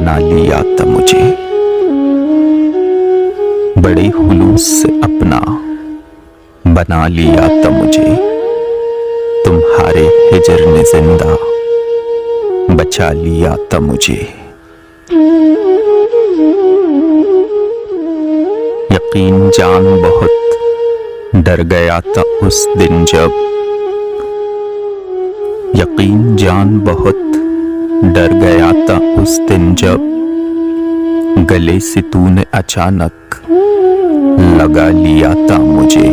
बना लिया था मुझे, बड़े हुलूस से अपना बना लिया था मुझे। तुम्हारे हिजर ने जिंदा बचा लिया था मुझे। यकीन जान बहुत डर गया था उस दिन जब, यकीन जान बहुत डर गया था उस दिन जब गले से तूने अचानक लगा लिया था मुझे।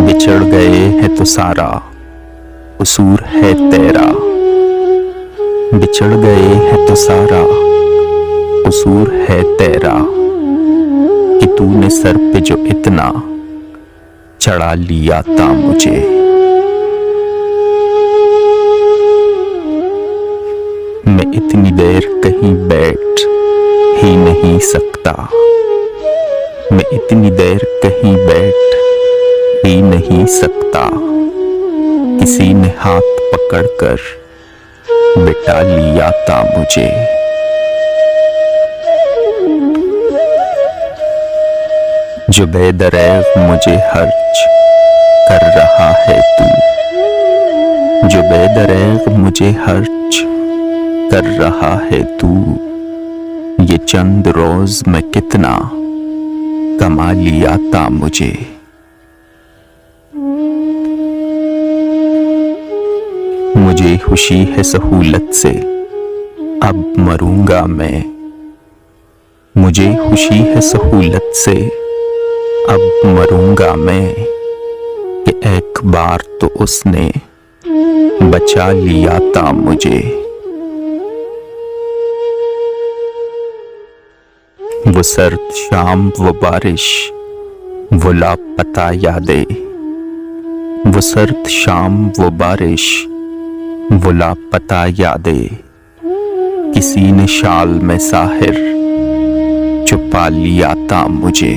बिछड़ गए हैं तो सारा कसूर है तेरा, बिछड़ गए हैं तो सारा कसूर है तेरा, कि तूने सर पे जो इतना चढ़ा लिया था मुझे। मैं इतनी देर कहीं बैठ ही नहीं सकता, मैं इतनी देर कहीं बैठ ही नहीं सकता। किसी ने हाथ पकड़कर बिठा लिया था मुझे। जो बेदरैग मुझे हर्ज कर रहा है तू, जो बेदरैग मुझे हर्ज कर रहा है तू, ये चंद रोज में कितना कमा लिया था मुझे। मुझे खुशी है सहूलत से अब मरूंगा मैं, मुझे खुशी है सहूलत से अब मरूंगा मैं, कि एक बार तो उसने बचा लिया था मुझे। वो सर्द शाम वो बारिश वो लापता यादें, वो सर्द शाम वो बारिश वो लापता यादें, किसी ने शाल में साहिर छुपा लिया था मुझे।